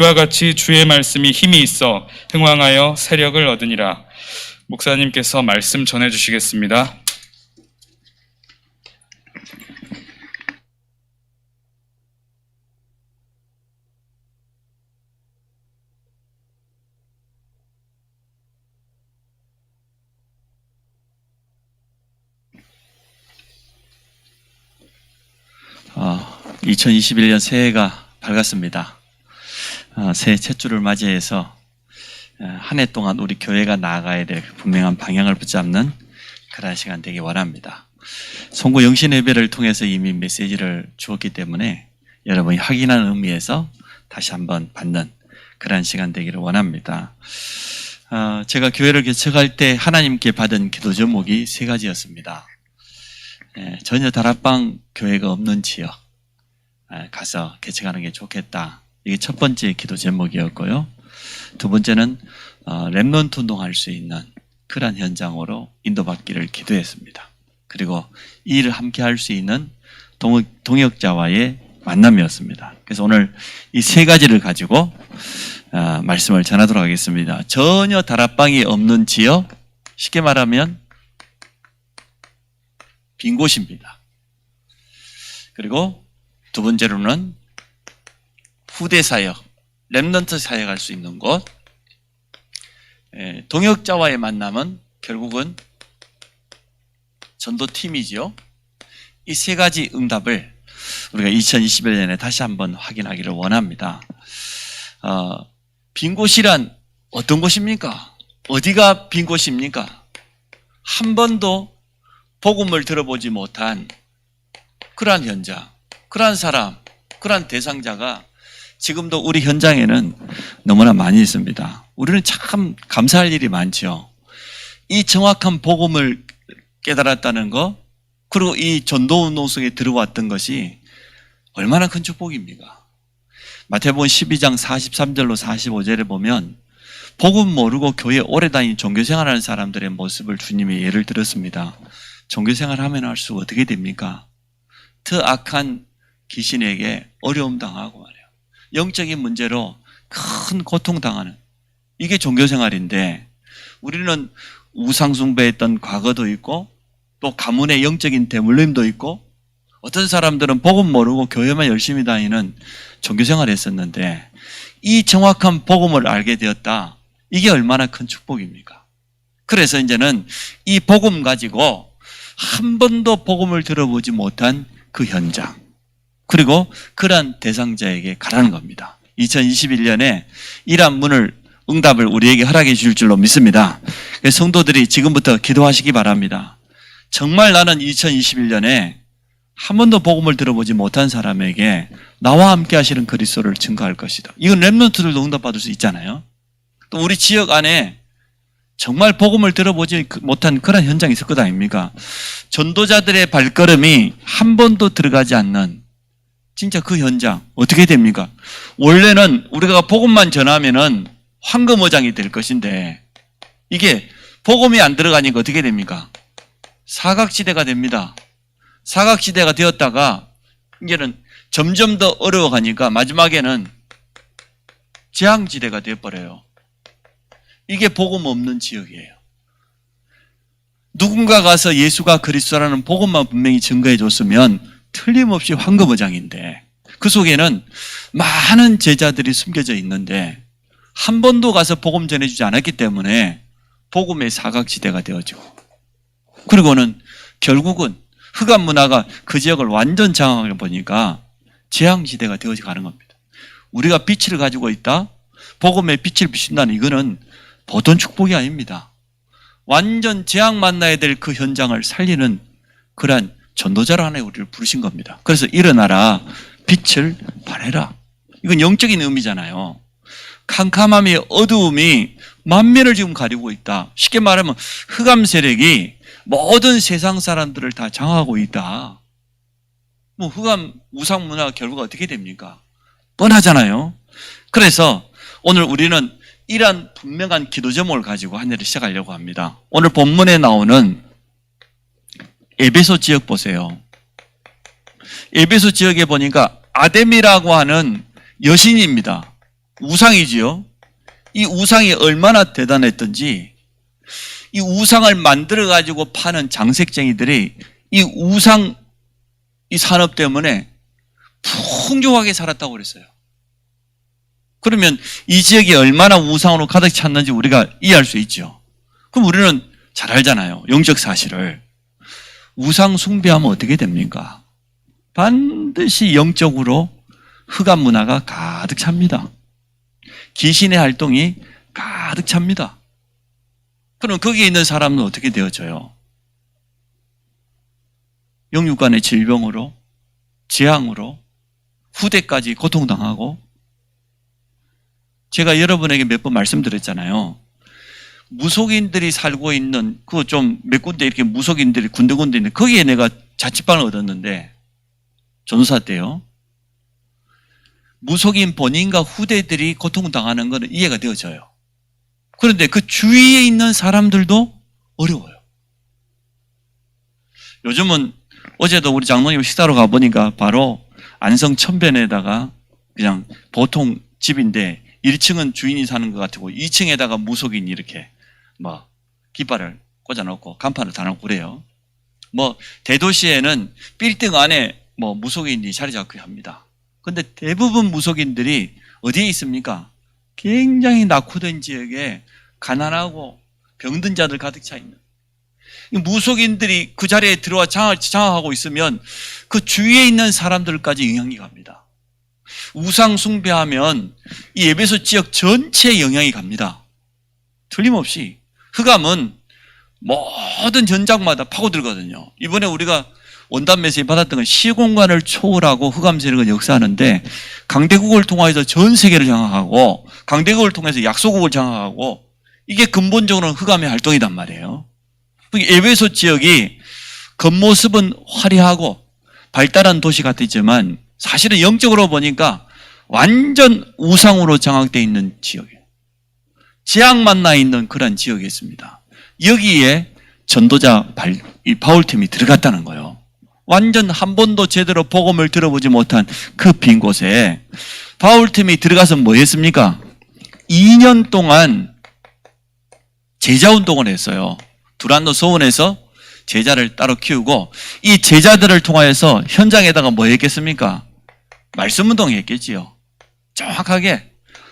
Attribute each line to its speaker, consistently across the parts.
Speaker 1: 그와 같이 주의 말씀이 힘이 있어 흥왕하여 세력을 얻으니라. 목사님께서 말씀 전해주시겠습니다.
Speaker 2: 어, 2021년 새해가 밝았습니다. 새해 첫 주를 맞이해서 한 해 동안 우리 교회가 나아가야 될 분명한 방향을 붙잡는 그런 시간 되기 원합니다. 송구 영신 예배를 통해서 이미 메시지를 주었기 때문에 여러분이 확인하는 의미에서 다시 한번 받는 그런 시간 되기를 원합니다. 제가 교회를 개척할 때 하나님께 받은 기도 제목이 세 가지였습니다. 전혀 다락방 교회가 없는 지역 가서 개척하는 게 좋겠다. 이게 첫 번째 기도 제목이었고요. 두 번째는 렘넌트 운동할 수 있는 그런 현장으로 인도받기를 기도했습니다. 그리고 이 일을 함께 할 수 있는 동역자와의 만남이었습니다. 그래서 오늘 이 세 가지를 가지고 말씀을 전하도록 하겠습니다. 전혀 다락방이 없는 지역, 쉽게 말하면 빈 곳입니다. 그리고 두 번째로는 후대 사역, 렘넌트 사역할 수 있는 곳, 동역자와의 만남은 결국은 전도팀이죠. 이 세 가지 응답을 우리가 2021년에 다시 한번 확인하기를 원합니다. 빈 곳이란 어떤 곳입니까? 어디가 빈 곳입니까? 한 번도 복음을 들어보지 못한 그러한 현장, 그러한 사람, 그러한 대상자가 지금도 우리 현장에는 너무나 많이 있습니다. 우리는 참 감사할 일이 많죠. 이 정확한 복음을 깨달았다는 거, 그리고 이 전도운동 속에 들어왔던 것이 얼마나 큰 축복입니까? 마태복음 12장 43절로 45절에 보면 복음 모르고 교회 오래 다닌 종교생활하는 사람들의 모습을 주님이 예를 들었습니다. 종교생활하면 할수록 어떻게 됩니까? 더 악한 귀신에게 어려움 당하고 말이에요. 영적인 문제로 큰 고통 당하는, 이게 종교생활인데, 우리는 우상숭배했던 과거도 있고 또 가문의 영적인 대물림도 있고, 어떤 사람들은 복음 모르고 교회만 열심히 다니는 종교생활을 했었는데, 이 정확한 복음을 알게 되었다. 이게 얼마나 큰 축복입니까? 그래서 이제는 이 복음 가지고 한 번도 복음을 들어보지 못한 그 현장, 그리고 그러한 대상자에게 가라는 겁니다. 2021년에 이러한 응답을 우리에게 허락해 주실 줄로 믿습니다. 성도들이 지금부터 기도하시기 바랍니다. 정말 나는 2021년에 한 번도 복음을 들어보지 못한 사람에게 나와 함께 하시는 그리스도를 증거할 것이다. 이건 렘넌트들도 응답받을 수 있잖아요. 또 우리 지역 안에 정말 복음을 들어보지 못한 그런 현장이 있을 것 아닙니까? 전도자들의 발걸음이 한 번도 들어가지 않는 진짜 그 현장 어떻게 됩니까? 원래는 우리가 복음만 전하면은 황금어장이 될 것인데, 이게 복음이 안 들어가니까 어떻게 됩니까? 사각지대가 됩니다. 사각지대가 되었다가 이제는 점점 더 어려워가니까 마지막에는 재앙지대가 되어버려요. 이게 복음 없는 지역이에요. 누군가 가서 예수가 그리스도라는 복음만 분명히 증거해 줬으면 틀림없이 황금어장인데, 그 속에는 많은 제자들이 숨겨져 있는데 한 번도 가서 복음 전해주지 않았기 때문에 복음의 사각지대가 되어지고, 그리고는 결국은 흑암 문화가 그 지역을 완전 장악해 보니까 재앙지대가 되어져 가는 겁니다. 우리가 빛을 가지고 있다, 복음의 빛을 비춘다는 이거는 보통 축복이 아닙니다. 완전 재앙 만나야 될 그 현장을 살리는 그러한 전도자로 하나님 우리를 부르신 겁니다. 그래서 일어나라, 빛을 발해라. 이건 영적인 의미잖아요. 캄캄함이, 어두움이 만면을 지금 가리고 있다. 쉽게 말하면 흑암 세력이 모든 세상 사람들을 다 장악하고 있다. 흑암 우상 문화가 결국 어떻게 됩니까? 뻔하잖아요. 그래서 오늘 우리는 이러한 분명한 기도 제목을 가지고 한 해를 시작하려고 합니다. 오늘 본문에 나오는 에베소 지역 보세요. 에베소 지역에 보니까 아데미라고 하는 여신입니다. 우상이지요. 이 우상이 얼마나 대단했던지 이 우상을 만들어 가지고 파는 장색쟁이들이 이 우상 이 산업 때문에 풍족하게 살았다고 그랬어요. 그러면 이 지역이 얼마나 우상으로 가득 찼는지 우리가 이해할 수 있죠. 그럼 우리는 잘 알잖아요. 영적 사실을. 우상 숭배하면 어떻게 됩니까? 반드시 영적으로 흑암 문화가 가득 찹니다. 귀신의 활동이 가득 찹니다. 그럼 거기에 있는 사람은 어떻게 되어져요? 영육간의 질병으로, 재앙으로, 후대까지 고통당하고, 제가 여러분에게 몇 번 말씀드렸잖아요. 무속인들이 살고 있는 그 좀 몇 군데 이렇게 무속인들이 군데군데 있는데 거기에 내가 자취방을 얻었는데 전도사 때요. 무속인 본인과 후대들이 고통당하는 것은 이해가 되어져요. 그런데 그 주위에 있는 사람들도 어려워요. 요즘은 어제도 우리 장로님 식사로 가보니까 바로 안성 천변에다가 그냥 보통 집인데 1층은 주인이 사는 것 같고 2층에다가 무속인이 이렇게 뭐 깃발을 꽂아놓고 간판을 달아놓고 그래요. 뭐 대도시에는 빌딩 안에 뭐 무속인이 자리 잡고 합니다. 근데 대부분 무속인들이 어디에 있습니까? 굉장히 낙후된 지역에 가난하고 병든 자들 가득 차 있는 무속인들이 그 자리에 들어와 장악하고 있으면 그 주위에 있는 사람들까지 영향이 갑니다. 우상 숭배하면 이 에베소 지역 전체에 영향이 갑니다. 틀림없이 흑암은 모든 현장마다 파고들거든요. 이번에 우리가 원단 메시지 받았던 건 시공간을 초월하고 흑암 세력은 역사하는데 강대국을 통해서 전 세계를 장악하고 강대국을 통해서 약소국을 장악하고 이게 근본적으로는 흑암의 활동이단 말이에요. 에베소 지역이 겉모습은 화려하고 발달한 도시 같았지만 사실은 영적으로 보니까 완전 우상으로 장악되어 있는 지역이에요. 재앙 만나 있는 그런 지역이었습니다. 여기에 전도자 바울팀이 들어갔다는 거예요. 완전 한 번도 제대로 복음을 들어보지 못한 그 빈 곳에 바울팀이 들어가서 뭐 했습니까? 2년 동안 제자 운동을 했어요. 두란노 소원에서 제자를 따로 키우고 이 제자들을 통하여서 현장에다가 뭐 했겠습니까? 말씀 운동 했겠지요. 정확하게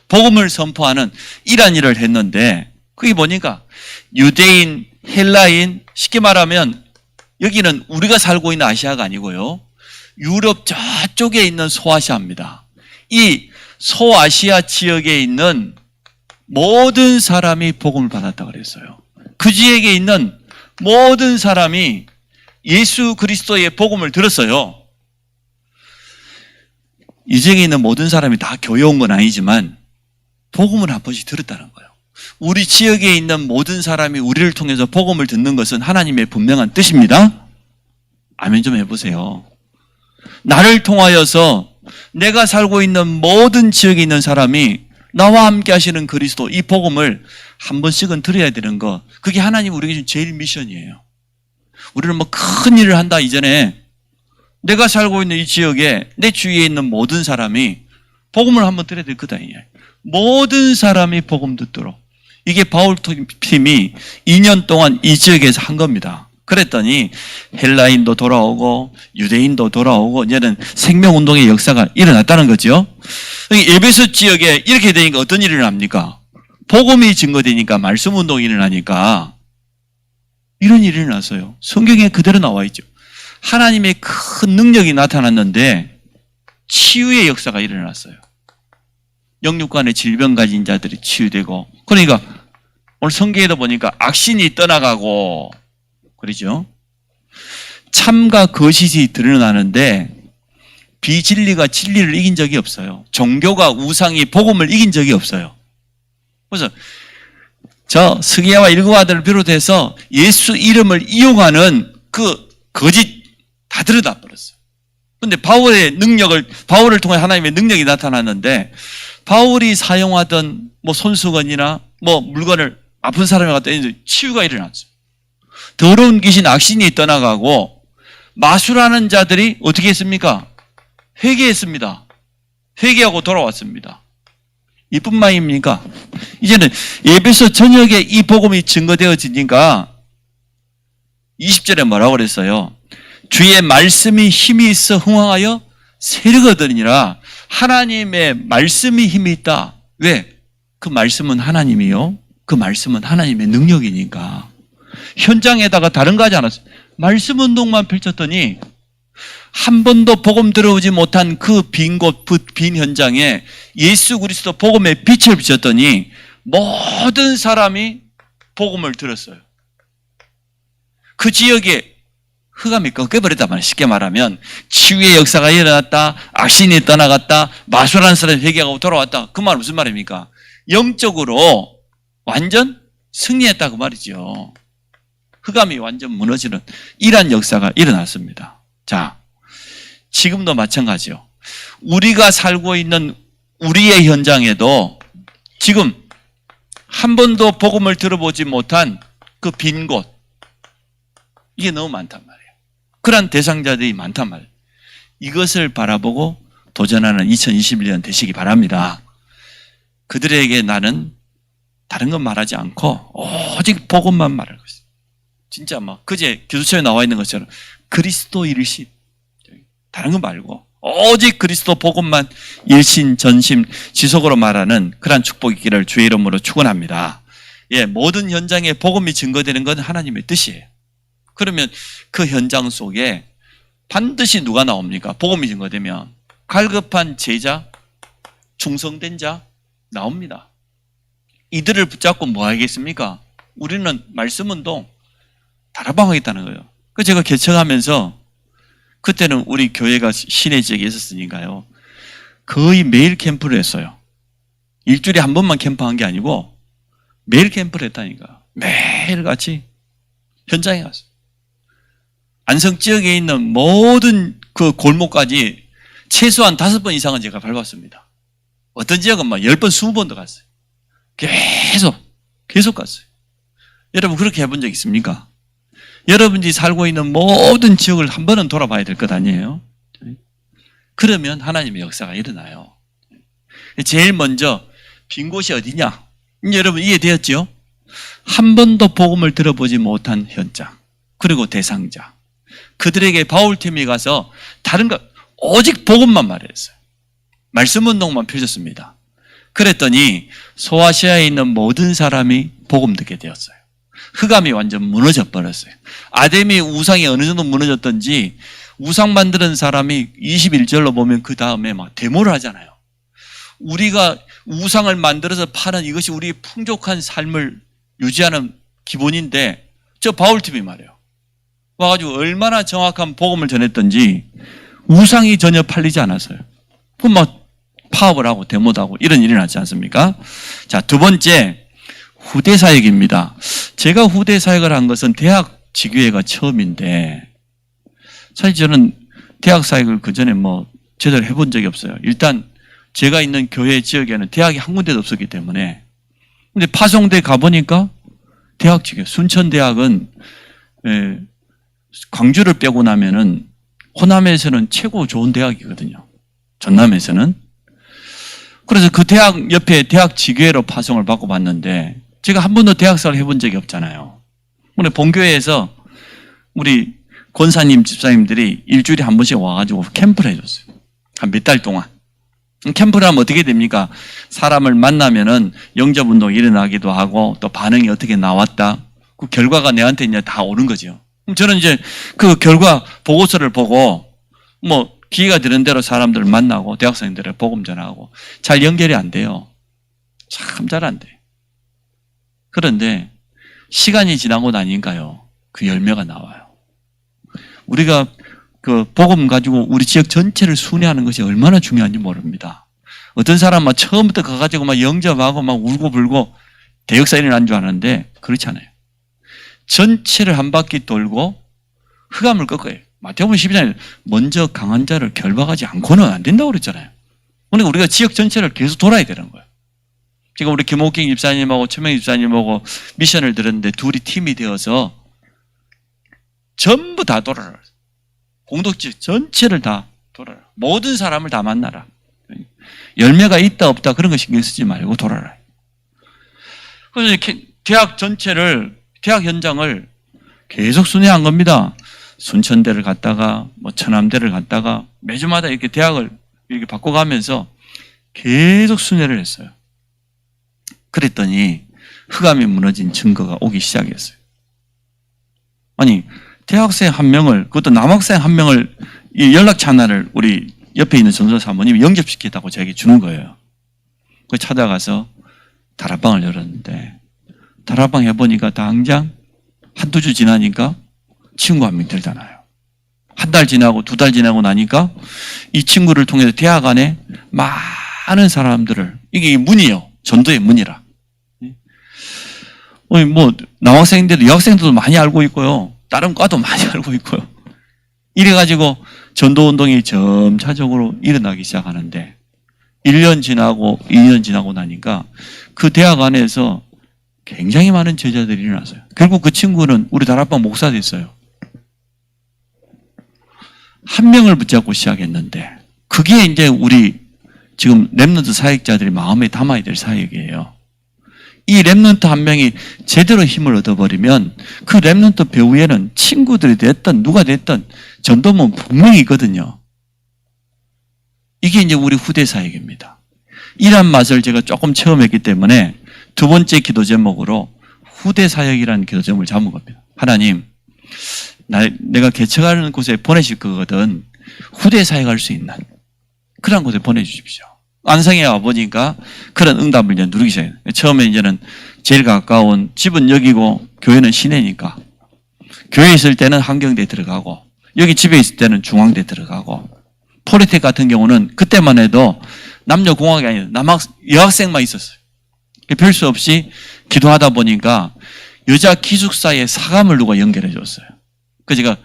Speaker 2: 복음을 선포하는 이런 일을 했는데 그게 뭐니까 유대인, 헬라인, 쉽게 말하면 여기는 우리가 살고 있는 아시아가 아니고요. 유럽 저쪽에 있는 소아시아입니다. 이 소아시아 지역에 있는 모든 사람이 복음을 받았다고 그랬어요. 그 지역에 있는 모든 사람이 예수 그리스도의 복음을 들었어요. 이 지역에 있는 모든 사람이 다 교회 온 건 아니지만 복음을 한 번씩 들었다는 거예요. 우리 지역에 있는 모든 사람이 우리를 통해서 복음을 듣는 것은 하나님의 분명한 뜻입니다. 아멘 좀 해보세요. 나를 통하여서 내가 살고 있는 모든 지역에 있는 사람이 나와 함께 하시는 그리스도 이 복음을 한 번씩은 들어야 되는 거 그게 하나님 우리에게 준 제일 미션이에요. 우리는 뭐 큰 일을 한다 이전에 내가 살고 있는 이 지역에 내 주위에 있는 모든 사람이 복음을 한번 들어야 될 거다. 모든 사람이 복음 듣도록 이게 바울팀이 2년 동안 이 지역에서 한 겁니다. 그랬더니 헬라인도 돌아오고 유대인도 돌아오고 이제는 생명운동의 역사가 일어났다는 거죠. 에베소 지역에 이렇게 되니까 어떤 일이 일어납니까? 복음이 증거되니까 말씀운동이 일어나니까 이런 일이 일어났어요. 성경에 그대로 나와 있죠. 하나님의 큰 능력이 나타났는데 치유의 역사가 일어났어요. 영육간의 질병 가진 자들이 치유되고 그러니까 오늘 성경에도 보니까 악신이 떠나가고 그러죠. 참과 거짓이 드러나는데 비진리가 진리를 이긴 적이 없어요. 종교가 우상이 복음을 이긴 적이 없어요. 그래서 저 스기야와 일구아들을 비롯해서 예수 이름을 이용하는 그 거짓 다 드러나 버렸어요. 그런데 바울을 통해 하나님의 능력이 나타났는데 바울이 사용하던 뭐 손수건이나 뭐 물건을 아픈 사람이 갖다 했는데 치유가 일어났어요. 더러운 귀신 악신이 떠나가고 마술하는 자들이 어떻게 했습니까? 회개했습니다. 회개하고 돌아왔습니다. 이뿐만입니까? 이제는 예배소 전역에 이 복음이 증거되어지니까 20절에 뭐라고 그랬어요? 주의 말씀이 힘이 있어 흥황하여 세력을 얻으니라. 하나님의 말씀이 힘이 있다. 왜? 그 말씀은 하나님이요. 그 말씀은 하나님의 능력이니까. 현장에다가 다른 거 하지 않았어요. 말씀 운동만 펼쳤더니 한 번도 복음 들어오지 못한 그 빈 곳, 빈 현장에 예수 그리스도 복음의 빛을 비쳤더니 모든 사람이 복음을 들었어요. 그 지역에 흑암이 꺾여버렸단 말이에요. 쉽게 말하면 치유의 역사가 일어났다. 악신이 떠나갔다. 마술하는 사람이 회개하고 돌아왔다. 그 말은 무슨 말입니까? 영적으로 완전 승리했다 그 말이죠. 흑암이 완전 무너지는 이러한 역사가 일어났습니다. 자, 지금도 마찬가지요. 우리가 살고 있는 우리의 현장에도 지금 한 번도 복음을 들어보지 못한 그 빈 곳, 이게 너무 많단 말이에요. 그런 대상자들이 많단 말이에요. 이것을 바라보고 도전하는 2021년 되시기 바랍니다. 그들에게 나는 다른 건 말하지 않고 오직 복음만 말할 것이다. 진짜 막 그제 교수처에 나와 있는 것처럼 그리스도 일심, 다른 거 말고 오직 그리스도 복음만 일심 전심 지속으로 말하는 그러한 축복이 있기를 주의 이름으로 축원합니다. 예, 모든 현장에 복음이 증거되는 건 하나님의 뜻이에요. 그러면 그 현장 속에 반드시 누가 나옵니까? 복음이 증거되면 갈급한 제자, 충성된 자 나옵니다. 이들을 붙잡고 뭐 하겠습니까? 우리는 말씀 운동 다락방하겠다는 거예요. 그 제가 개척하면서 그때는 우리 교회가 시내 지역에 있었으니까요. 거의 매일 캠프를 했어요. 일주일에 한 번만 캠프한 게 아니고 매일 캠프를 했다니까. 매일 같이 현장에 갔어요. 안성 지역에 있는 모든 그 골목까지 최소한 5번 이상은 제가 밟았습니다. 어떤 지역은 막 10번, 20번도 갔어요. 계속 갔어요. 여러분 그렇게 해본 적 있습니까? 여러분이 살고 있는 모든 지역을 한 번은 돌아봐야 될 것 아니에요? 그러면 하나님의 역사가 일어나요. 제일 먼저 빈 곳이 어디냐? 여러분 이해되었죠? 한 번도 복음을 들어보지 못한 현장, 그리고 대상자. 그들에게 바울팀이 가서 다른 것, 오직 복음만 말했어요. 말씀 운동만 펼쳤습니다. 그랬더니 소아시아에 있는 모든 사람이 복음 듣게 되었어요. 흑암이 완전 무너져 버렸어요. 아데미 우상이 어느 정도 무너졌던지 우상 만드는 사람이 21절로 보면 그 다음에 막 데모를 하잖아요. 우리가 우상을 만들어서 파는 이것이 우리의 풍족한 삶을 유지하는 기본인데 저 바울팀이 말이에요. 와가지고 얼마나 정확한 복음을 전했던지 우상이 전혀 팔리지 않았어요. 그럼 막 파업을 하고 데모도 하고 이런 일이 났지 않습니까? 자, 두 번째 후대 사역입니다. 제가 후대 사역을 한 것은 대학 지교회가 처음인데 사실 저는 대학 사역을 그전에 뭐 제대로 해본 적이 없어요. 일단 제가 있는 교회 지역에는 대학이 한 군데도 없었기 때문에. 근데 파송대 가보니까 대학 지교회, 순천대학은 광주를 빼고 나면은 호남에서는 최고 좋은 대학이거든요. 전남에서는. 그래서 그 대학 옆에 대학 지교회로 파송을 받고 봤는데 제가 한 번도 대학사를 해본 적이 없잖아요. 오늘 본교회에서 우리 권사님, 집사님들이 일주일에 한 번씩 와가지고 캠프를 해줬어요. 한 몇 달 동안. 캠프를 하면 어떻게 됩니까? 사람을 만나면은 영접운동이 일어나기도 하고 또 반응이 어떻게 나왔다. 그 결과가 내한테 이제 다 오는 거죠. 그럼 저는 이제 그 결과 보고서를 보고 뭐 기회가 되는 대로 사람들을 만나고 대학생들을 복음 전하고 잘 연결이 안 돼요. 참 잘 안 돼. 그런데 시간이 지나고 나니까요. 그 열매가 나와요. 우리가 그 복음 가지고 우리 지역 전체를 순회하는 것이 얼마나 중요한지 모릅니다. 어떤 사람은 처음부터 가가지고 막 영접하고 막 울고 불고 대역사 일어난 줄 아는데 그렇지 않아요. 전체를 한 바퀴 돌고 흑암을 꺾어요. 마태복음 12장에 먼저 강한 자를 결박하지 않고는 안 된다고 그랬잖아요. 그러니까 우리가 지역 전체를 계속 돌아야 되는 거예요. 지금 우리 김옥경 집사님하고 최명 집사님하고 미션을 들었는데 둘이 팀이 되어서 전부 다 돌아라. 공동체 전체를 다 돌아라. 모든 사람을 다 만나라. 열매가 있다 없다 그런 거 신경 쓰지 말고 돌아라. 그래서 이렇게 대학 전체를, 대학 현장을 계속 순회한 겁니다. 순천대를 갔다가 뭐 천암대를 갔다가 매주마다 이렇게 대학을 이렇게 바꿔가면서 계속 순회를 했어요. 그랬더니 흑암이 무너진 증거가 오기 시작했어요. 아니, 대학생 한 명을, 그것도 남학생 한 명을 이 연락처 하나를 우리 옆에 있는 전도사 사모님이 영접시켰다고 저에게 주는 거예요. 그 찾아가서 다락방을 열었는데 다락방 해보니까 당장 한두 주 지나니까 친구 한 명 들잖아요. 한 달 지나고 두 달 지나고 나니까 이 친구를 통해서 대학 안에 많은 사람들을, 이게 문이요. 전도의 문이라. 뭐 남학생인데도 여학생들도 많이 알고 있고요. 다른 과도 많이 알고 있고요. 이래가지고 전도운동이 점차적으로 일어나기 시작하는데 1년 지나고 2년 지나고 나니까 그 대학 안에서 굉장히 많은 제자들이 일어났어요. 결국 그 친구는 우리 다락방 목사 됐어요. 한 명을 붙잡고 시작했는데 그게 이제 우리 지금 랩런트 사역자들이 마음에 담아야 될 사역이에요. 이 랩런트 한 명이 제대로 힘을 얻어버리면 그 랩런트 배후에는 친구들이 됐든 누가 됐든 전도면 분명히 있거든요. 이게 이제 우리 후대 사역입니다. 이런 맛을 제가 조금 체험했기 때문에 두 번째 기도 제목으로 후대 사역이라는 기도 제목을 잡은 겁니다. 하나님, 내가 개척하는 곳에 보내실 거거든. 후대 사역할 수 있는 그런 곳에 보내주십시오. 안성에 와보니까 그런 응답을 이제 누리기 시작해요. 처음에 이제는 제일 가까운 집은 여기고 교회는 시내니까 교회에 있을 때는 한경대 들어가고 여기 집에 있을 때는 중앙대 들어가고 포리텍 같은 경우는 그때만 해도 남녀공학이 아니라 여학생만 있었어요. 별 수 없이 기도하다 보니까 여자 기숙사에 사감을 누가 연결해 줬어요. 그래서 제가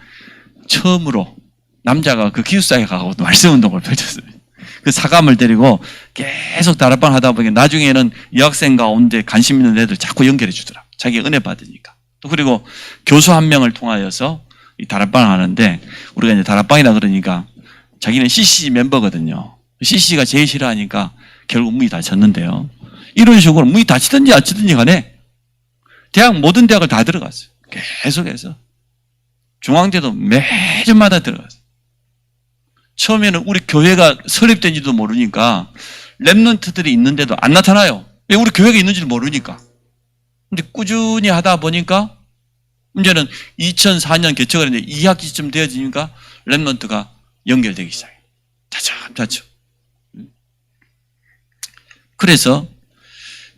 Speaker 2: 처음으로 남자가 그 기숙사에 가고 말씀운동을 펼쳤어요. 그 사감을 데리고 계속 다락방 하다 보니까 나중에는 여학생 가운데 관심 있는 애들 자꾸 연결해 주더라. 자기가 은혜 받으니까. 또 그리고 교수 한 명을 통하여서 이 다락방을 하는데 우리가 이제 다락방이다 그러니까 자기는 CCC 멤버거든요. CCC가 제일 싫어하니까 결국 문이 닫혔는데요. 이런 식으로 문이 닫히든지 안 닫히든지 간에 대학 모든 대학을 다 들어갔어요. 계속해서. 중앙대도 매주마다 들어갔어요. 처음에는 우리 교회가 설립된지도 모르니까 랩런트들이 있는데도 안 나타나요. 왜? 우리 교회가 있는지도 모르니까. 근데 꾸준히 하다 보니까 이제는 2004년 개척을 했는데 2학기쯤 되어지니까 랩런트가 연결되기 시작해요. 차츰차츰. 그래서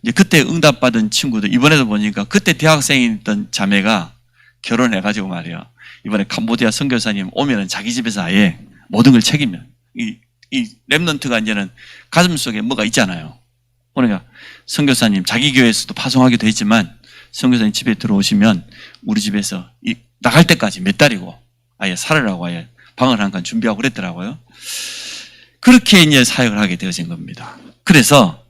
Speaker 2: 이제 그때 응답받은 친구들 이번에도 보니까 그때 대학생이었던 자매가 결혼해가지고 말이야. 이번에 캄보디아 선교사님 오면은 자기 집에서 아예 모든 걸 책임져. 이 랩런트가 이제는 가슴 속에 뭐가 있잖아요. 그러니까 선교사님 자기 교회에서도 파송하기도 했지만 선교사님 집에 들어오시면 우리 집에서 나갈 때까지 몇 달이고 아예 살으라고 아예 방을 한 칸 준비하고 그랬더라고요. 그렇게 이제 사역을 하게 되어진 겁니다. 그래서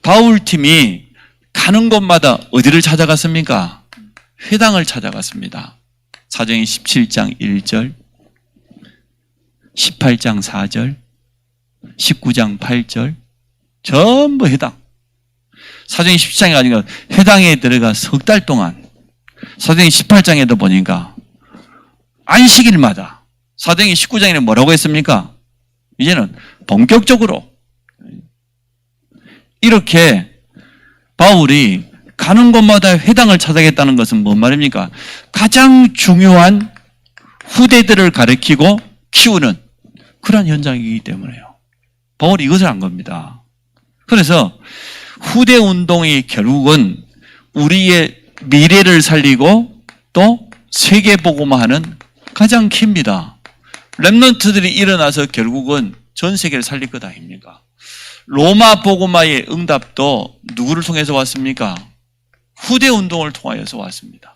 Speaker 2: 바울팀이 가는 곳마다 어디를 찾아갔습니까? 회당을 찾아갔습니다. 사도행전 17장 1절, 18장 4절, 19장 8절, 전부 회당. 사도행전 17장에 가니까 회당에 들어가 석 달 동안, 사도행전 18장에도 보니까 안식일마다, 사도행전 19장에는 뭐라고 했습니까? 이제는 본격적으로 이렇게 바울이 가는 곳마다 회당을 찾아겠다는 것은 뭔 말입니까? 가장 중요한 후대들을 가르치고 키우는 그런 현장이기 때문에요. 바울이 이것을 한 겁니다. 그래서 후대 운동이 결국은 우리의 미래를 살리고 또 세계 복음화하는 가장 키입니다. 랩런트들이 일어나서 결국은 전 세계를 살릴 것 아닙니까? 로마 복음화의 응답도 누구를 통해서 왔습니까? 후대 운동을 통하여서 왔습니다.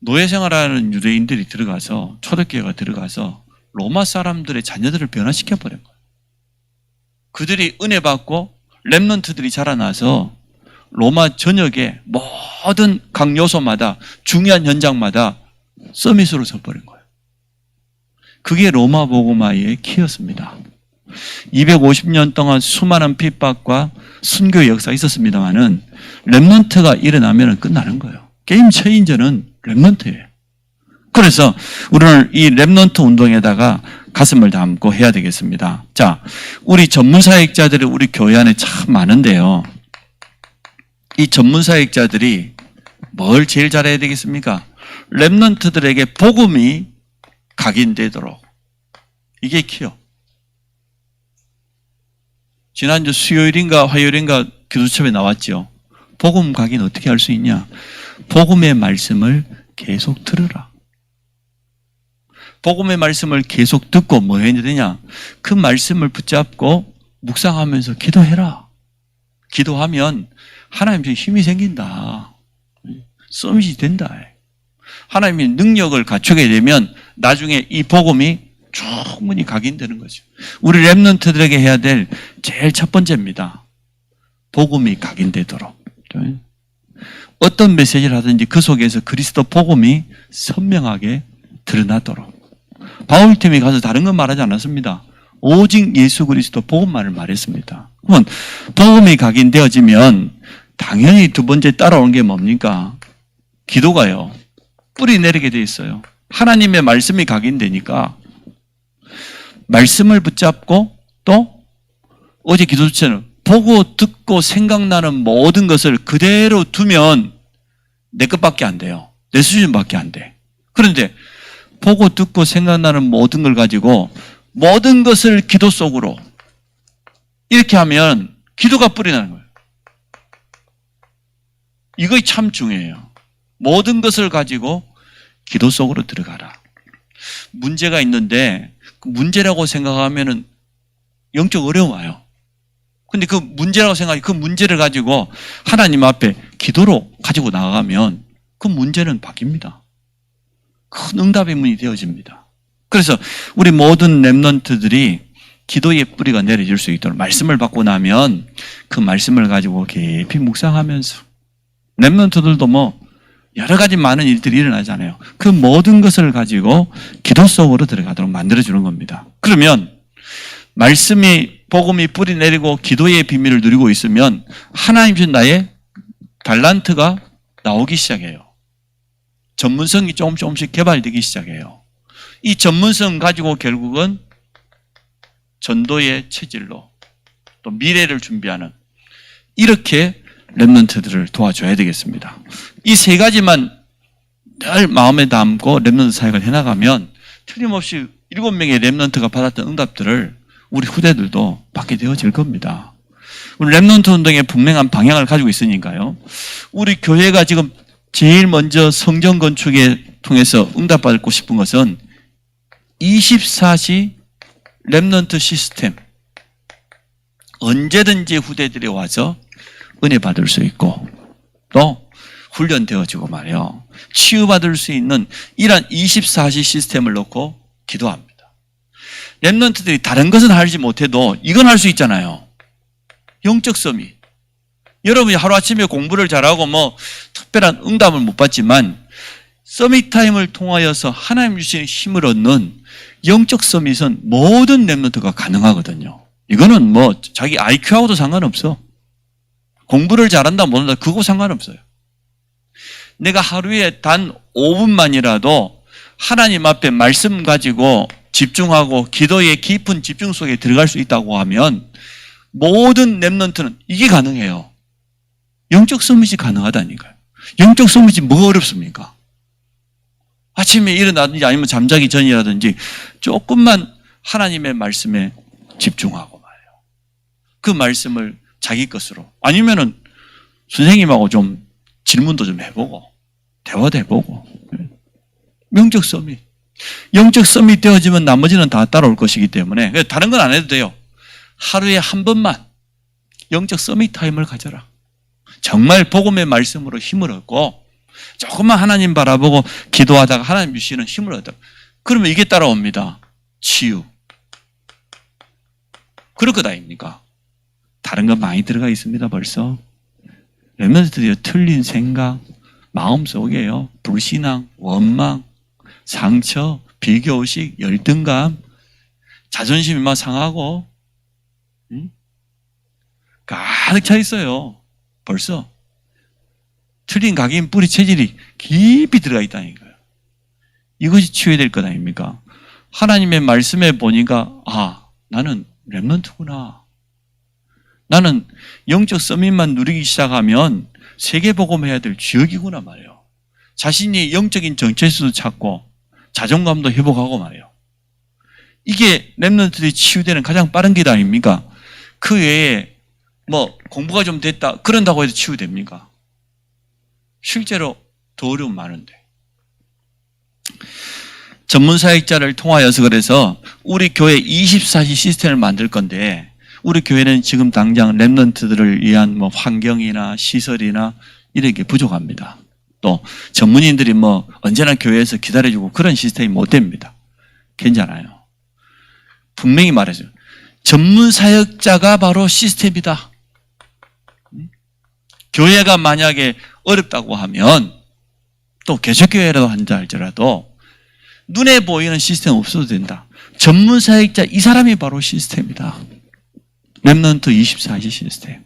Speaker 2: 노예 생활하는 유대인들이 들어가서 초대교회가 들어가서 로마 사람들의 자녀들을 변화시켜 버린 거예요. 그들이 은혜 받고 랩런트들이 자라나서 로마 전역의 모든 각 요소마다 중요한 현장마다 서밋으로 서버린 거예요. 그게 로마 복음화의 키였습니다. 250년 동안 수많은 핍박과 순교의 역사가 있었습니다만은 렘넌트가 일어나면 끝나는 거예요. 게임 체인저는 렘넌트예요. 그래서 우리는 이 렘넌트 운동에다가 가슴을 담고 해야 되겠습니다. 자, 우리 전문사역자들이 우리 교회 안에 참 많은데요. 이 전문사역자들이 뭘 제일 잘해야 되겠습니까? 렘넌트들에게 복음이 각인되도록. 이게 키요. 지난주 수요일인가 화요일인가 기도첩에 나왔죠. 복음 각인 어떻게 할 수 있냐? 복음의 말씀을 계속 들으라. 복음의 말씀을 계속 듣고 뭐 해야 되냐? 그 말씀을 붙잡고 묵상하면서 기도해라. 기도하면 하나님의 힘이 생긴다. 서밋이 된다. 하나님의 능력을 갖추게 되면 나중에 이 복음이 충분히 각인되는 거죠. 우리 렘넌트들에게 해야 될 제일 첫 번째입니다. 복음이 각인되도록. 어떤 메시지를 하든지 그 속에서 그리스도 복음이 선명하게 드러나도록. 바울팀이 가서 다른 건 말하지 않았습니다. 오직 예수 그리스도 복음만을 말했습니다. 그러면 복음이 각인되어지면 당연히 두 번째 따라오는 게 뭡니까? 기도가요. 뿌리 내리게 돼 있어요. 하나님의 말씀이 각인되니까 말씀을 붙잡고 또 어제 기도처럼 보고 듣고 생각나는 모든 것을 그대로 두면 내 것밖에 안 돼요. 내 수준밖에 안 돼. 그런데 보고 듣고 생각나는 모든 걸 가지고 모든 것을 기도 속으로 이렇게 하면 기도가 뿌리 나는 거예요. 이거 참 중요해요. 모든 것을 가지고 기도 속으로 들어가라. 문제가 있는데 그 문제라고 생각하면은 영적 어려움 와요. 근데 그 문제라고 생각하고 그 문제를 가지고 하나님 앞에 기도로 가지고 나가면 그 문제는 바뀝니다. 큰 응답의 문이 되어집니다. 그래서 우리 모든 렘넌트들이 기도의 뿌리가 내려질 수 있도록 말씀을 받고 나면 그 말씀을 가지고 깊이 묵상하면서 렘넌트들도 뭐 여러 가지 많은 일들이 일어나잖아요. 그 모든 것을 가지고 기도 속으로 들어가도록 만들어주는 겁니다. 그러면 말씀이 복음이 뿌리 내리고 기도의 비밀을 누리고 있으면 하나님 준 나의 달란트가 나오기 시작해요. 전문성이 조금씩 개발되기 시작해요. 이 전문성 가지고 결국은 전도의 체질로 또 미래를 준비하는 이렇게 렘넌트들을 도와줘야 되겠습니다. 이 세 가지만 늘 마음에 담고 렘넌트 사역을 해나가면 틀림없이 7명의 렘넌트가 받았던 응답들을 우리 후대들도 받게 되어질 겁니다. 우리 렘넌트 운동의 분명한 방향을 가지고 있으니까요. 우리 교회가 지금 제일 먼저 성전 건축에 통해서 응답받고 싶은 것은 24시 렘넌트 시스템. 언제든지 후대들이 와서 은혜 받을 수 있고 또 훈련되어지고 말이요. 치유받을 수 있는 이러한 24시 시스템을 놓고 기도합니다. 렘넌트들이 다른 것은 하지 못해도 이건 할 수 있잖아요. 영적 서밋. 여러분이 하루아침에 공부를 잘하고 뭐 특별한 응답을 못 받지만 서밋 타임을 통하여서 하나님 주시는 힘을 얻는 영적 서밋은 모든 렘넌트가 가능하거든요. 이거는 뭐 자기 IQ하고도 상관없어. 공부를 잘한다 못한다 그거 상관없어요. 내가 하루에 단 5분만이라도 하나님 앞에 말씀 가지고 집중하고 기도의 깊은 집중 속에 들어갈 수 있다고 하면 모든 렘넌트는 이게 가능해요. 영적 서밋이 가능하다니까요. 영적 서밋이 뭐가 어렵습니까? 아침에 일어나든지 아니면 잠자기 전이라든지 조금만 하나님의 말씀에 집중하고 말이에요. 그 말씀을 자기 것으로 아니면은 선생님하고 좀 질문도 좀 해보고 대화도 해보고 영적 서밋. 영적 서밋 되어지면 나머지는 다 따라올 것이기 때문에 다른 건 안 해도 돼요. 하루에 한 번만 영적 서밋 타임을 가져라. 정말 복음의 말씀으로 힘을 얻고 조금만 하나님 바라보고 기도하다가 하나님 주시는 힘을 얻어. 그러면 이게 따라옵니다. 치유. 그럴 것 아닙니까? 다른 건 많이 들어가 있습니다. 벌써. 렘넌트들이 틀린 생각, 마음속에요. 불신앙, 원망, 상처, 비교의식, 열등감, 자존심이 막 상하고 가득 차 있어요. 벌써 틀린 각인 뿌리 체질이 깊이 들어가 있다는 거예요. 이것이 치유해야 될 것 아닙니까? 하나님의 말씀에 보니까 나는 렘넌트구나. 나는 영적 서밋만 누리기 시작하면 세계복음해야 될 지역이구나 말이에요. 자신이 영적인 정체수도 찾고 자존감도 회복하고 말이에요. 이게 렘넌트들이 치유되는 가장 빠른 길 아닙니까? 그 외에 뭐 공부가 좀 됐다 그런다고 해도 치유됩니까? 실제로 더 어려움 많은데. 전문사역자를 통하여서 그래서 우리 교회 24시 시스템을 만들 건데 우리 교회는 지금 당장 렘넌트들을 위한 뭐 환경이나 시설이나 이런 게 부족합니다. 또 전문인들이 뭐 언제나 교회에서 기다려주고 그런 시스템이 못 됩니다. 괜찮아요. 분명히 말해줘요. 전문사역자가 바로 시스템이다. 교회가 만약에 어렵다고 하면 또 개척교회라도 한다 할지라도 눈에 보이는 시스템 없어도 된다. 전문사역자 이 사람이 바로 시스템이다. 렘넌트 24시 시스템.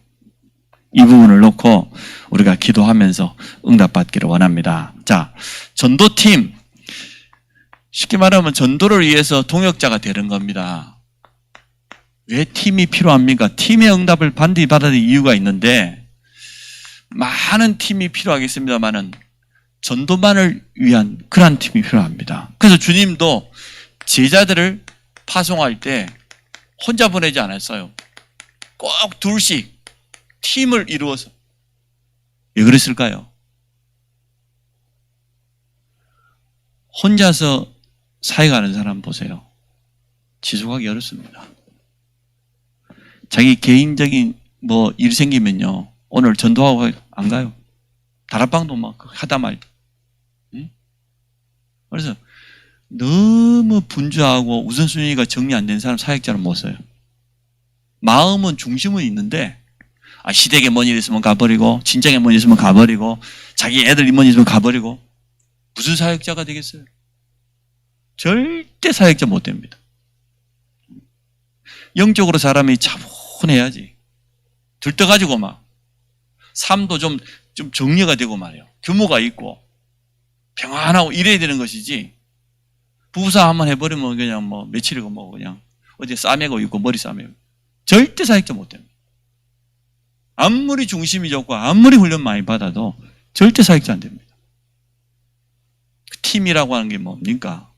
Speaker 2: 이 부분을 놓고 우리가 기도하면서 응답받기를 원합니다. 자, 전도팀. 쉽게 말하면 전도를 위해서 동역자가 되는 겁니다. 왜 팀이 필요합니까? 팀의 응답을 반드시 받아야 될 이유가 있는데 많은 팀이 필요하겠습니다만은 전도만을 위한 그러한 팀이 필요합니다. 그래서 주님도 제자들을 파송할 때 혼자 보내지 않았어요. 꼭 둘씩 팀을 이루어서. 왜 그랬을까요? 혼자서 사역하는 사람 보세요. 지속하기 어렵습니다. 자기 개인적인 뭐 일 생기면요. 오늘 전도하고 안 가요. 다락방도 막 하다 말고. 그래서 너무 분주하고 우선순위가 정리 안 된 사람 사역자는 못 써요. 마음은 중심은 있는데 시댁에 뭔 일 있으면 가버리고 친정에 뭔 일 있으면 가버리고 자기 애들 뭔 일 있으면 가버리고 무슨 사역자가 되겠어요? 절대 사역자 못 됩니다. 영적으로 사람이 차분해야지. 들떠가지고 막 삶도 좀 정리가 되고 말이에요. 규모가 있고 평안하고 이래야 되는 것이지 부부싸움 한번 해버리면 그냥 뭐 며칠이고 뭐 그냥 어디 싸매고 있고 머리 싸매고 절대 사역자 못 됩니다. 아무리 중심이 좋고 아무리 훈련 많이 받아도 절대 사역자 안 됩니다. 팀이라고 하는 게 뭡니까?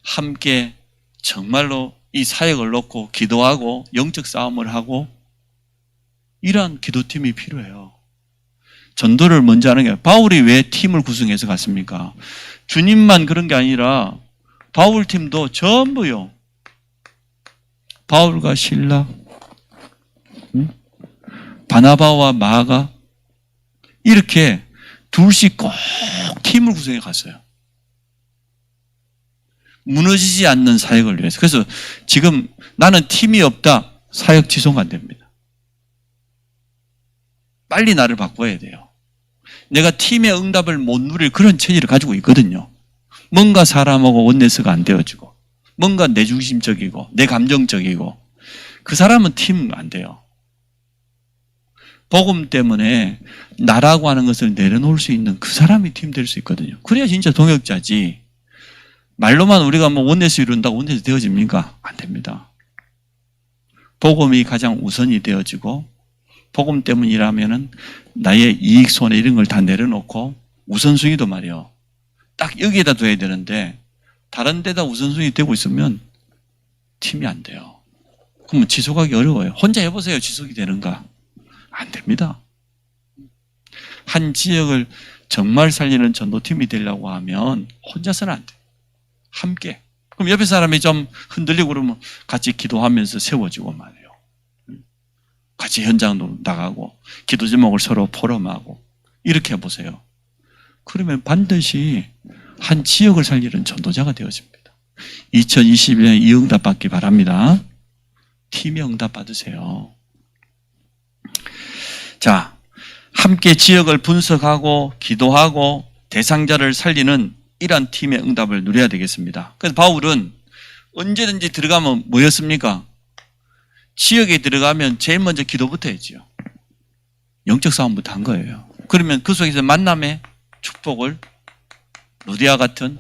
Speaker 2: 함께 정말로 이 사역을 놓고 기도하고 영적 싸움을 하고 이러한 기도팀이 필요해요. 전도를 먼저 하는 게 바울이 왜 팀을 구성해서 갔습니까? 주님만 그런 게 아니라 바울 팀도 전부요. 바울과 실라, 바나바와 마가 이렇게 둘씩 꼭 팀을 구성해 갔어요. 무너지지 않는 사역을 위해서. 그래서 지금 나는 팀이 없다. 사역 지속 안 됩니다. 빨리 나를 바꿔야 돼요. 내가 팀의 응답을 못 누릴 그런 체질을 가지고 있거든요. 뭔가 사람하고 원내스가 안 되어지고 뭔가 내 중심적이고 내 감정적이고 그 사람은 팀 안 돼요. 복음 때문에 나라고 하는 것을 내려놓을 수 있는 그 사람이 팀 될 수 있거든요. 그래야 진짜 동역자지. 말로만 우리가 뭐 원내스 이룬다고 원내스 되어집니까? 안 됩니다. 복음이 가장 우선이 되어지고 복음 때문이라면은 나의 이익 손해 이런 걸 다 내려놓고 우선순위도 말이요. 딱 여기에다 둬야 되는데 다른 데다 우선순위 되고 있으면 팀이 안 돼요. 그러면 지속하기 어려워요. 혼자 해보세요. 지속이 되는가? 안 됩니다. 한 지역을 정말 살리는 전도팀이 되려고 하면 혼자서는 안 돼요. 함께. 그럼 옆에 사람이 좀 흔들리고 그러면 같이 기도하면서 세워주고 말이에요. 같이 현장도 나가고 기도 제목을 서로 포럼하고 이렇게 해보세요. 그러면 반드시 한 지역을 살리는 전도자가 되어집니다. 2021년에 이 응답 받기 바랍니다. 팀의 응답 받으세요. 자, 함께 지역을 분석하고 기도하고 대상자를 살리는 이러한 팀의 응답을 누려야 되겠습니다. 그래서 바울은 언제든지 들어가면 뭐였습니까? 지역에 들어가면 제일 먼저 기도부터 했지요. 영적 싸움부터 한 거예요. 그러면 그 속에서 만남의 축복을 루디아 같은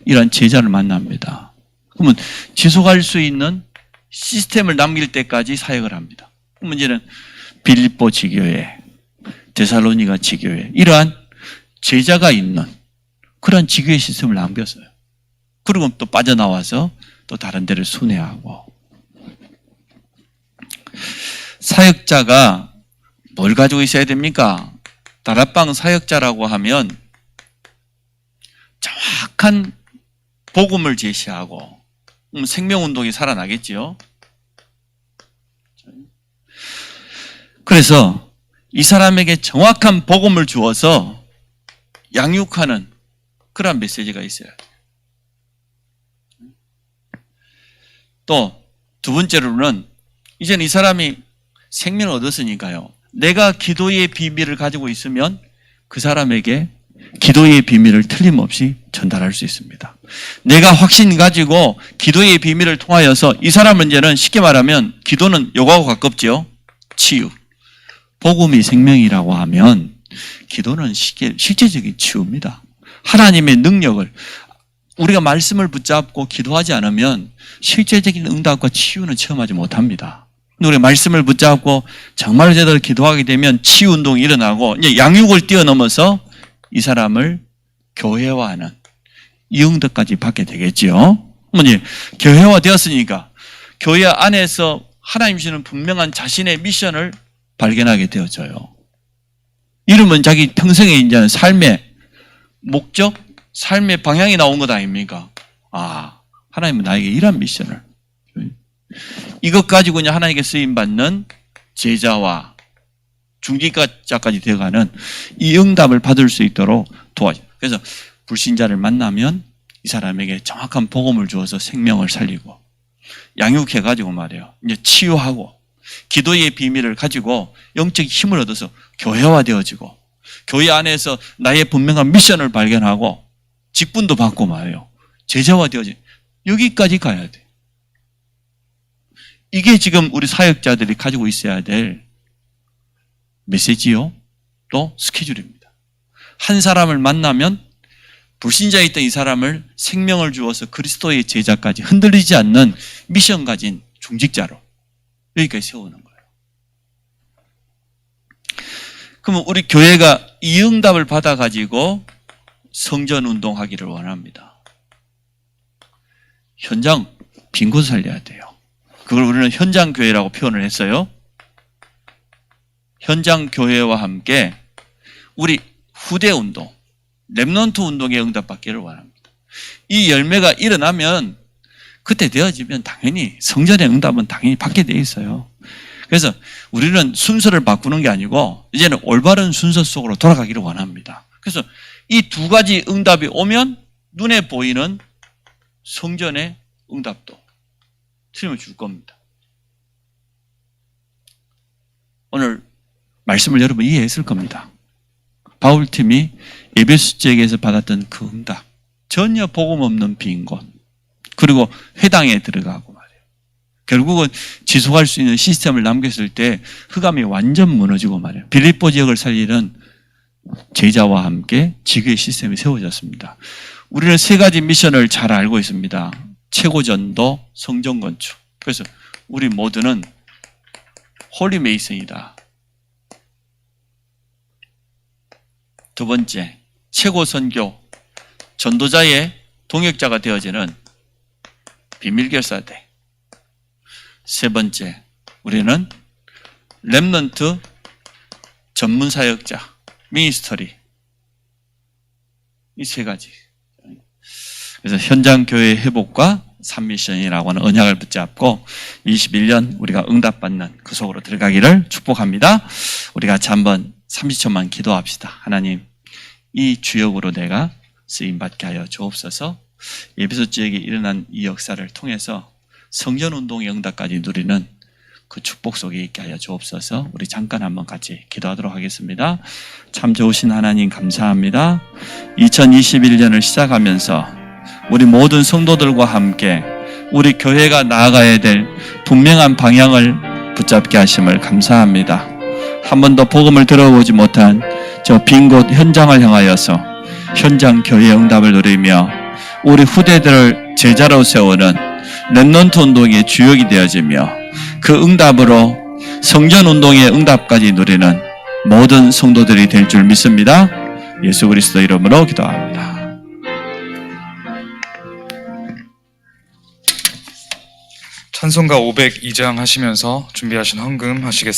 Speaker 2: 이러한 제자를 만납니다. 그러면 지속할 수 있는 시스템을 남길 때까지 사역을 합니다. 문제는 빌립보 지교회, 데살로니가 지교회 이러한 제자가 있는 그런 지교회 시스템을 남겼어요. 그리고 또 빠져나와서 또 다른 데를 순회하고. 사역자가 뭘 가지고 있어야 됩니까? 다락방 사역자라고 하면 정확한 복음을 제시하고 생명운동이 살아나겠지요. 그래서 이 사람에게 정확한 복음을 주어서 양육하는 그런 메시지가 있어야 돼요. 또 두 번째로는 이제는 이 사람이 생명을 얻었으니까요. 내가 기도의 비밀을 가지고 있으면 그 사람에게 기도의 비밀을 틀림없이 전달할 수 있습니다. 내가 확신 가지고 기도의 비밀을 통하여서 이 사람은 이제는 쉽게 말하면 기도는 요거하고 가깝지요. 치유. 복음이 생명이라고 하면 기도는 실제적인 치유입니다. 하나님의 능력을 우리가 말씀을 붙잡고 기도하지 않으면 실제적인 응답과 치유는 체험하지 못합니다. 우리가 말씀을 붙잡고 정말 제대로 기도하게 되면 치유 운동이 일어나고 이제 양육을 뛰어넘어서 이 사람을 교회화하는 이 응답까지 받게 되겠지요. 뭐니 교회화 되었으니까 교회 안에서 하나님 주시는 분명한 자신의 미션을 발견하게 되어져요. 이러면 자기 평생의 이제 삶의 목적, 삶의 방향이 나온 것 아닙니까? 아, 하나님은 나에게 이런 미션을. 이것 가지고 이제 하나님께 쓰임받는 제자와 중직자까지 되어가는 이 응답을 받을 수 있도록 도와줘. 그래서 불신자를 만나면 이 사람에게 정확한 복음을 주어서 생명을 살리고 양육해가지고 말이에요. 이제 치유하고 기도의 비밀을 가지고 영적 힘을 얻어서 교회화되어지고 교회 안에서 나의 분명한 미션을 발견하고 직분도 받고 말이에요. 제자화되어지 여기까지 가야 돼. 이게 지금 우리 사역자들이 가지고 있어야 될 메시지요. 또 스케줄입니다. 한 사람을 만나면 불신자에 있던 이 사람을 생명을 주어서 그리스도의 제자까지 흔들리지 않는 미션 가진 중직자로 여기까지 세우는 거예요. 그러면 우리 교회가 이 응답을 받아가지고 성전 운동하기를 원합니다. 현장 빈 곳을 살려야 돼요. 그걸 우리는 현장 교회라고 표현을 했어요. 현장 교회와 함께 우리 후대 운동, 렘넌트 운동에 응답받기를 원합니다. 이 열매가 일어나면 그때 되어지면 당연히 성전의 응답은 당연히 받게 돼 있어요. 그래서 우리는 순서를 바꾸는 게 아니고 이제는 올바른 순서 속으로 돌아가기를 원합니다. 그래서 이 두 가지 응답이 오면 눈에 보이는 성전의 응답도 틀림을 줄 겁니다. 오늘 말씀을 여러분 이해했을 겁니다. 바울팀이 에베소 지역에서 받았던 그 응답, 전혀 복음 없는 빈 곳, 그리고 회당에 들어가고 말이에요. 결국은 지속할 수 있는 시스템을 남겼을 때 흑암이 완전 무너지고 말이에요. 빌립보 지역을 살리는 제자와 함께 지교의 시스템이 세워졌습니다. 우리는 세 가지 미션을 잘 알고 있습니다. 최고전도, 성전 건축. 그래서 우리 모두는 홀리 메이슨이다. 두 번째, 최고 선교, 전도자의 동역자가 되어지는 비밀결사대. 세 번째, 우리는 렘넌트 전문 사역자, 미니스터리. 이 세 가지. 그래서 현장 교회 회복과 3미션이라고 하는 언약을 붙잡고 21년 우리가 응답받는 그 속으로 들어가기를 축복합니다. 우리 같이 한번 30초만 기도합시다. 하나님, 이 주역으로 내가 쓰임받게 하여 주옵소서. 에베소 지역에 일어난 이 역사를 통해서 성전운동의 응답까지 누리는 그 축복 속에 있게 하여 주옵소서. 우리 잠깐 한번 같이 기도하도록 하겠습니다. 참 좋으신 하나님 감사합니다. 2021년을 시작하면서 우리 모든 성도들과 함께 우리 교회가 나아가야 될 분명한 방향을 붙잡게 하심을 감사합니다. 한 번도 복음을 들어보지 못한 저 빈 곳 현장을 향하여서 현장 교회 응답을 누리며 우리 후대들을 제자로 세우는 렘넌트 운동의 주역이 되어지며 그 응답으로 성전 운동의 응답까지 누리는 모든 성도들이 될 줄 믿습니다. 예수 그리스도 이름으로 기도합니다.
Speaker 1: 찬송가 502장 하시면서 준비하신 헌금 하시겠습니다.